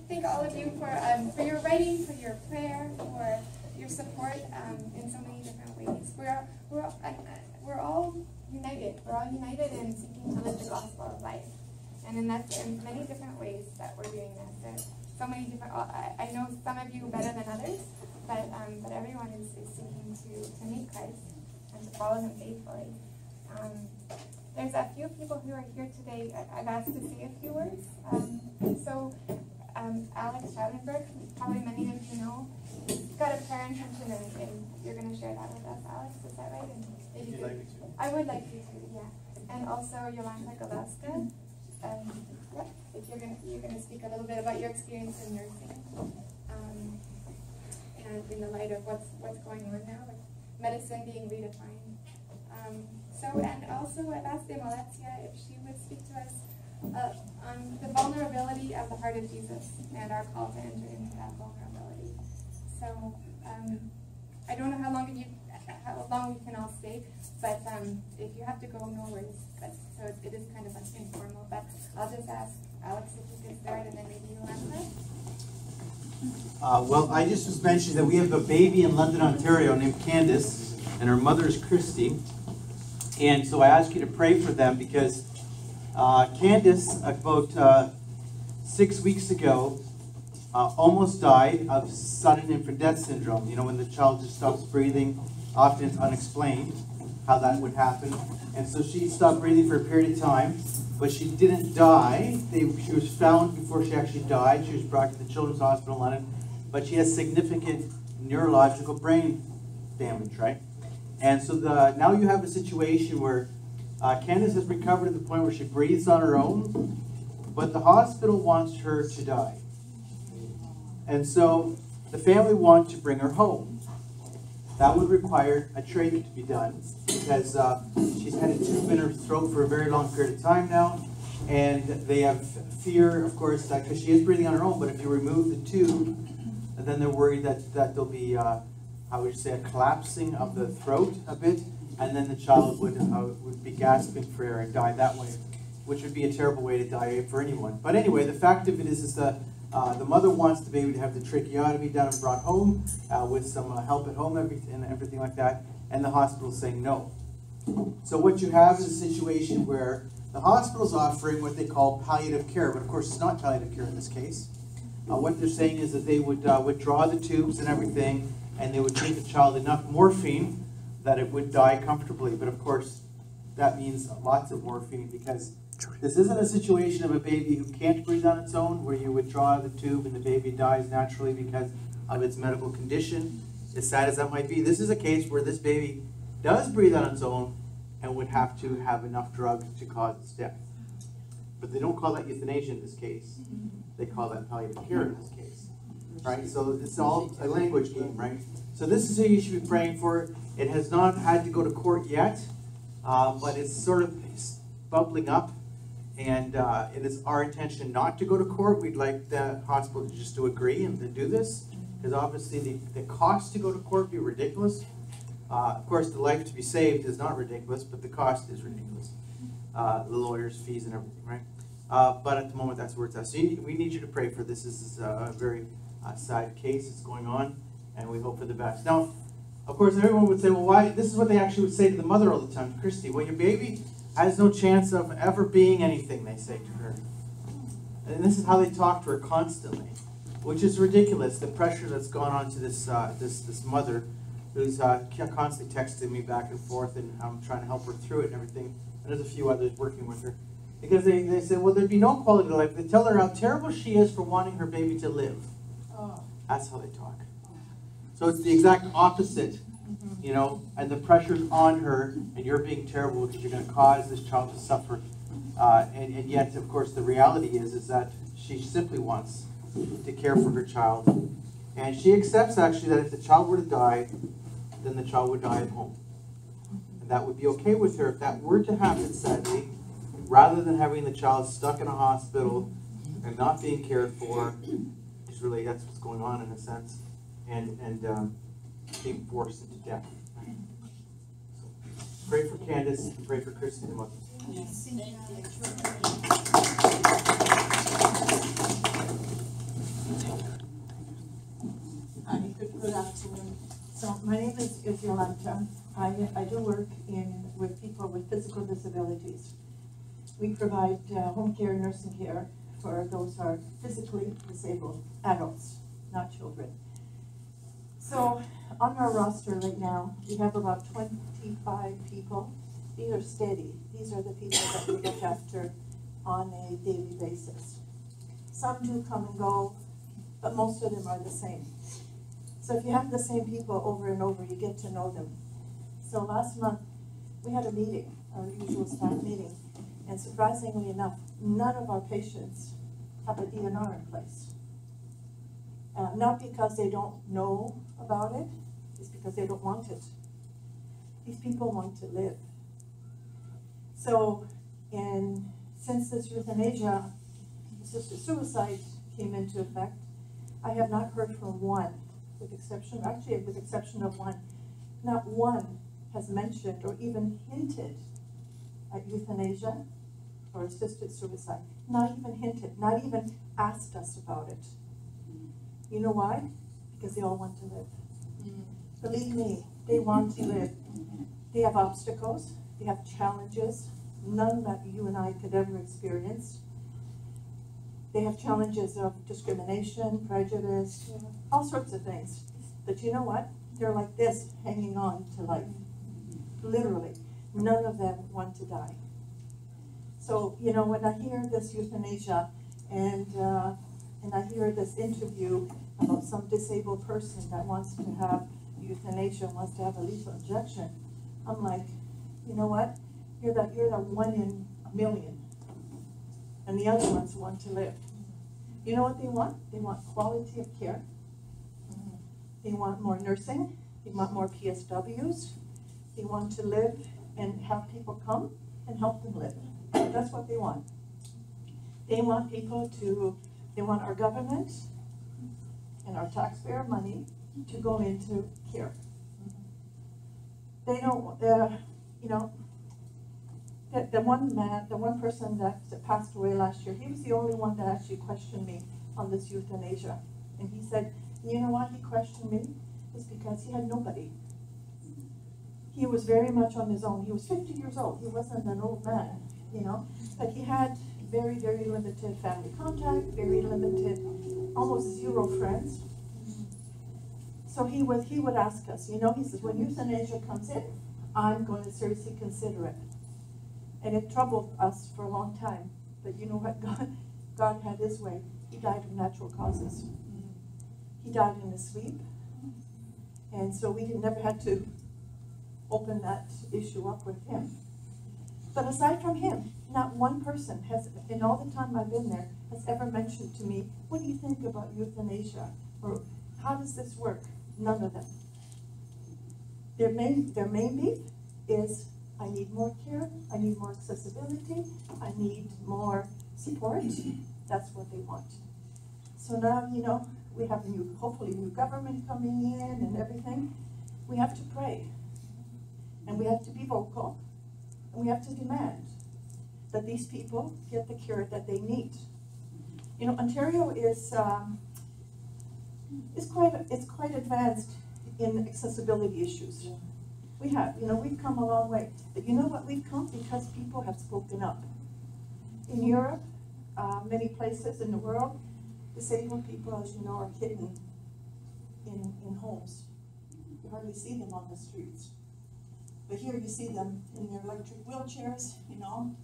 thank all of you for your writing, for your prayer, for your support in so many different ways. We're all united. We're all united in seeking to live the gospel of life, and in many different ways that we're doing this. There's so many different. I know some of you better than others, but everyone is seeking to meet Christ and to follow Him faithfully. There's a few people who are here today. I've asked to say a few words. Alex Schaudenberg, probably many of you know, got a prayer intention, and you're going to share that with us, Alex. Is that right? And Would you like me to? I would like you to, yeah. And also Yolanda Galaska. If you're going to speak a little bit about your experience in nursing, and in the light of what's going on now with medicine being redefined. And also I've asked Alexia if she would speak to us on the vulnerability of the heart of Jesus and our call to enter into that vulnerability. So I don't know how long we can all stay, but if you have to go, no worries. So it is kind of informal, but I'll just ask Alex if you could start, and then maybe Yolanda. Well, I just was mentioning that we have a baby in London, Ontario named Candace, and her mother is Christy. And so I ask you to pray for them because Candace, about 6 weeks ago, almost died of sudden infant death syndrome. You know, when the child just stops breathing, often it's unexplained how that would happen. And so she stopped breathing for a period of time, but she didn't die. She was found before she actually died. She was brought to the Children's Hospital in London, but she has significant neurological brain damage, right? And so now you have a situation where Candace has recovered to the point where she breathes on her own, but the hospital wants her to die. And so the family want to bring her home. That would require a trach to be done because she's had a tube in her throat for a very long period of time now. And they have fear, of course, because she is breathing on her own, but if you remove the tube, then they're worried that there'll be I would say a collapsing of the throat a bit, and then the child would be gasping for air and die that way, which would be a terrible way to die for anyone. But anyway, the fact of it is the mother wants the baby to have the tracheotomy done and brought home with some help at home and everything like that, and the hospital's saying no. So what you have is a situation where the hospital's offering what they call palliative care, but of course it's not palliative care in this case. What they're saying is that they would withdraw the tubes and everything, and they would give the child enough morphine that it would die comfortably. But of course, that means lots of morphine because this isn't a situation of a baby who can't breathe on its own, where you withdraw the tube and the baby dies naturally because of its medical condition, as sad as that might be. This is a case where this baby does breathe on its own and would have to have enough drug to cause its death. But they don't call that euthanasia in this case. They call that palliative care in this case. Right? So it's all a language game, right? So this is who you should be praying for. It has not had to go to court yet, but it's sort of bubbling up. And it is our intention not to go to court. We'd like the hospital just to agree and to do this, because obviously the cost to go to court would be ridiculous. Of course, the life to be saved is not ridiculous, but the cost is ridiculous. The lawyers' fees and everything, right? But at the moment, that's where it's at. So we need you to pray for this. This is a very sad case that's going on, and we hope for the best. Now, of course, everyone would say, well, why? This is what they actually would say to the mother all the time, Christy. Well, your baby has no chance of ever being anything, they say to her. And this is how they talk to her constantly, which is ridiculous, the pressure that's gone on to this mother who's constantly texting me back and forth, and I'm trying to help her through it and everything. And there's a few others working with her. Because they say, well, there'd be no quality of life. They tell her how terrible she is for wanting her baby to live. That's how they talk. So it's the exact opposite, you know, and the pressure's on her, and you're being terrible because you're going to cause this child to suffer. And yet, of course, the reality is that she simply wants to care for her child. And she accepts, actually, that if the child were to die, then the child would die at home. And that would be okay with her if that were to happen, sadly, rather than having the child stuck in a hospital and not being cared for. It's really, that's what's going on in a sense. And being forced into death. So, pray for Candace and pray for Christy the mother. Good afternoon. So my name is Yolanta. I do work with people with physical disabilities. We provide home care, nursing care for those who are physically disabled adults, not children. So on our roster right now, we have about 25 people. These are steady. These are the people that we look after on a daily basis. Some do come and go, but most of them are the same. So if you have the same people over and over, you get to know them. So last month, we had a meeting, our usual staff meeting, and surprisingly enough, none of our patients have a DNR in place. Not because they don't know about it, it's because they don't want it. These people want to live. So, since this euthanasia, assisted suicide came into effect, I have not heard from one, with exception of one, not one has mentioned or even hinted at euthanasia or assisted suicide. Not even hinted, not even asked us about it. You know why? Because they all want to live. Believe me, they want to live. They have obstacles, they have challenges, none that you and I could ever experience. They have challenges of discrimination, prejudice, all sorts of things. But you know what? They're like this, hanging on to life. Literally, none of them want to die. So, you know, when I hear this euthanasia and I hear this interview about some disabled person that wants to have euthanasia, wants to have a lethal injection, I'm like, you know what? You're that one in a million. And the other ones want to live. You know what they want? They want quality of care. They want more nursing. They want more PSWs. They want to live and have people come and help them live. That's what they want. They want they want our government and our taxpayer money to go into care. They don't, you know, the one person that passed away last year, he was the only one that actually questioned me on this euthanasia. And he said, you know why he questioned me? It's because he had nobody. He was very much on his own. He was 50 years old. He wasn't an old man, you know, but he had very, very limited family contact, very limited, almost zero friends. So he would ask us, you know, he says, when euthanasia comes in, I'm going to seriously consider it. And it troubled us for a long time. But you know what? God had his way. He died of natural causes. He died in his sleep. And so we never had to open that issue up with him. But aside from him, not one person has, in all the time I've been there, has ever mentioned to me, what do you think about euthanasia? Or how does this work? None of them. Their main beef is, I need more care, I need more accessibility, I need more support. That's what they want. So now, you know, we have hopefully new government coming in and everything. We have to pray. And we have to be vocal. And we have to demand that these people get the care that they need. You know, Ontario is quite advanced in accessibility issues. We've come a long way. But you know what we've come? Because people have spoken up. In Europe, many places in the world, disabled people, as you know, are hidden in homes. You hardly see them on the streets. But here you see them in their electric wheelchairs, you know.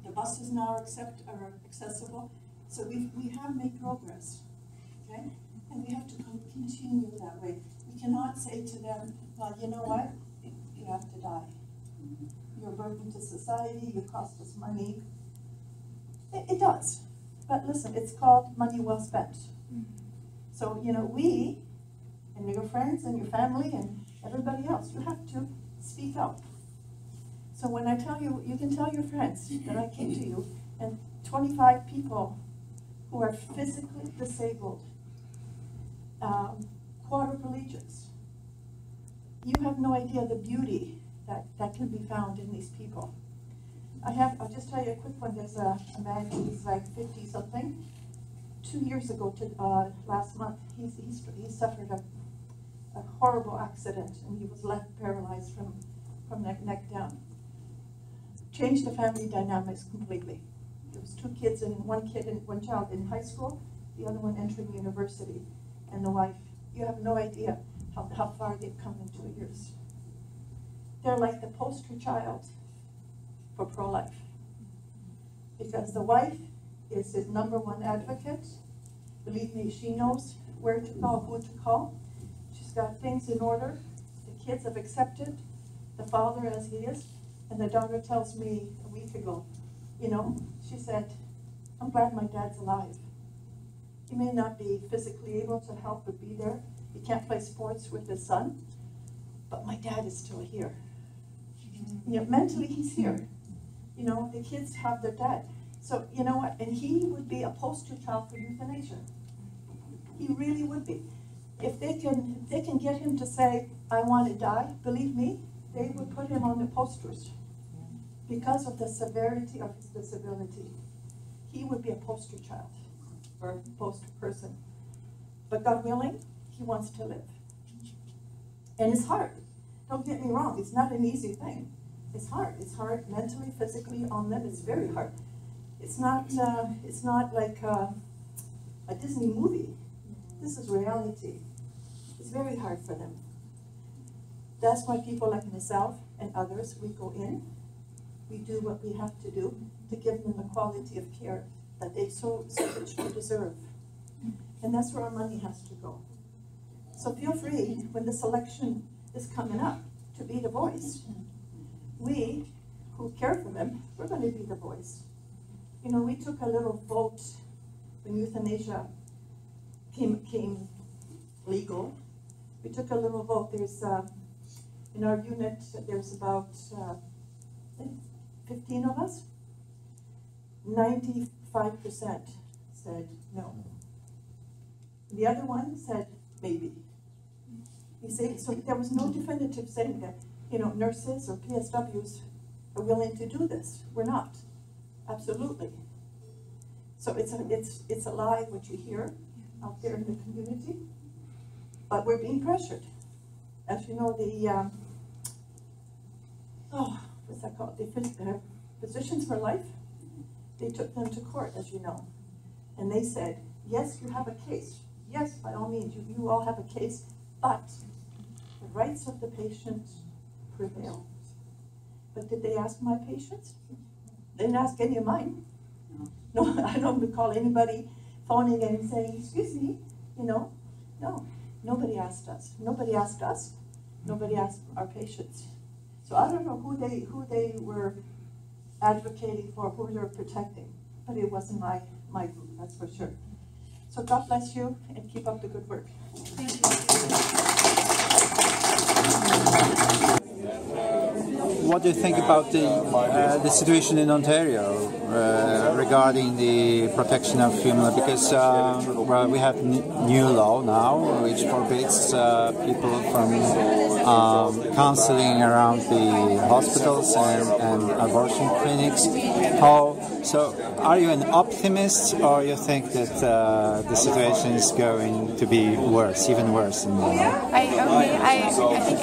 The buses now are accessible. So we have made progress, okay? And we have to continue that way. We cannot say to them, well, you know what? You have to die. You're a burden to society, you cost us money. It does. But listen, it's called money well spent. So, you know, we, and your friends and your family and everybody else, you have to speak up. So when I tell you, you can tell your friends that I came to you, and 25 people who are physically disabled, quadriplegics. You have no idea the beauty that can be found in these people. I'll just tell you a quick one. There's a man, he's like 50-something. 2 years ago, last month, he suffered a a horrible accident, and he was left paralyzed from neck down. Changed the family dynamics completely. There was two kids, and one child in high school, the other one entering university, and the wife. You have no idea how far they've come in 2 years. They're like the poster child for pro-life, because the wife is his #1 advocate. Believe me, she knows where to call, who to call. She's got things in order. The kids have accepted the father as he is, and the daughter tells me a week ago, she said, I'm glad my dad's alive. He may not be physically able to help but be there. He can't play sports with his son, but my dad is still here. Mentally he's here. The kids have their dad. So you know what? And he would be a poster child for euthanasia. He really would be. If they can get him to say, I want to die, believe me, they would put him on the posters because of the severity of his disability. He would be a poster child or a poster person. But God willing, he wants to live. And it's hard. Don't get me wrong, it's not an easy thing. It's hard. It's hard mentally, physically on them. It's very hard. It's not like a Disney movie. This is reality. It's very hard for them. That's why people like myself and others, we go in, we do what we have to do to give them the quality of care that they so richly deserve. And that's where our money has to go. So feel free, when this election is coming up, to be the voice. We, who care for them, we're going to be the voice. We took a little vote when euthanasia came legal. We took a little vote. There's, in our unit, there's about 15 of us. 95% said no. The other one said maybe. You see, so there was no definitive saying that, nurses or PSWs are willing to do this. We're not. Absolutely. So it's a lie what you hear out there in the community, but we're being pressured. As you know, the what's that called? The Physicians for Life. They took them to court, as you know, and they said, yes, you have a case. Yes, by all means, you all have a case, but the rights of the patient prevail. But did they ask my patients? They didn't ask any of mine. No, I don't recall anybody phoning in and saying, excuse me, no, nobody asked us. Nobody asked us. Nobody asked our patients. So I don't know who they were advocating for, who they were protecting, but it wasn't my group, that's for sure. So God bless you and keep up the good work. Thank you. What do you think about the situation in Ontario regarding the protection of human? Because we have new law now which forbids people from counseling around the hospitals and abortion clinics. So are you an optimist, or you think that the situation is going to be worse, even worse? I think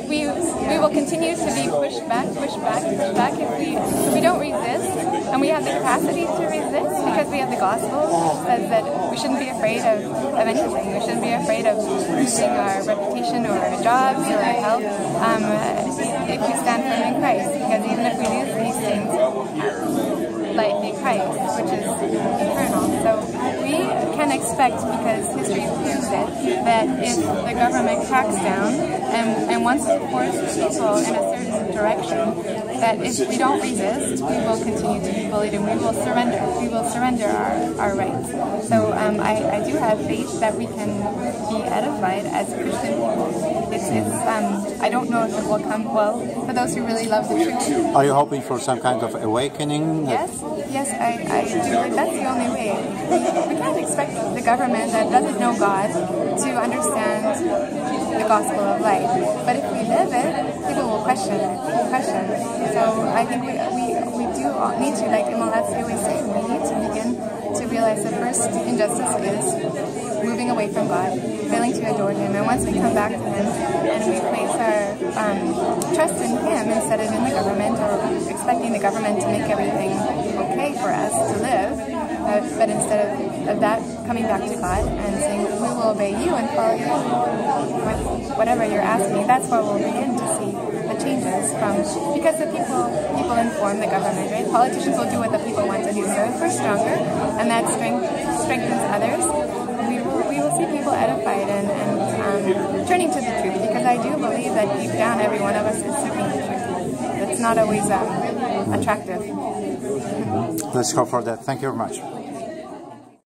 we will continue to be pushed back if we don't resist, and we have the capacity to resist because we have the gospel that says that we shouldn't be afraid of anything. We shouldn't be afraid of losing our reputation or our jobs or our health if we stand firm in Christ, because even if we lose these things, life in Christ, which is eternal. So we can expect, because history proves it, that if the government cracks down and wants to force people in a certain direction, that if we don't resist, we will continue to be bullied and we will surrender. We will surrender our rights. So I do have faith that we can be edified as Christian people. I don't know if it will come well for those who really love the truth. Are you hoping for some kind of awakening? Yes, I do believe that's the only way. We can't expect the government that doesn't know God to understand the gospel of life. But if we live it, people will question it. So I think we do need to, like MLS always say, we need to begin to realize the first injustice is moving away from God, failing to adore Him. And once we come back to Him and we place our trust in Him instead of in the government or expecting the government to make everything okay for us to live, but instead of that, coming back to God and saying, we will obey you and follow you with whatever you're asking, that's where we'll begin to see the changes from, because the people inform the government, right? Politicians will do what the people want to do. So if we're stronger and that strengthens others, we will see people edified and turning to the truth, because I do believe that deep down every one of us is seeking the truth. It's not always attractive. Let's go for that. Thank you very much.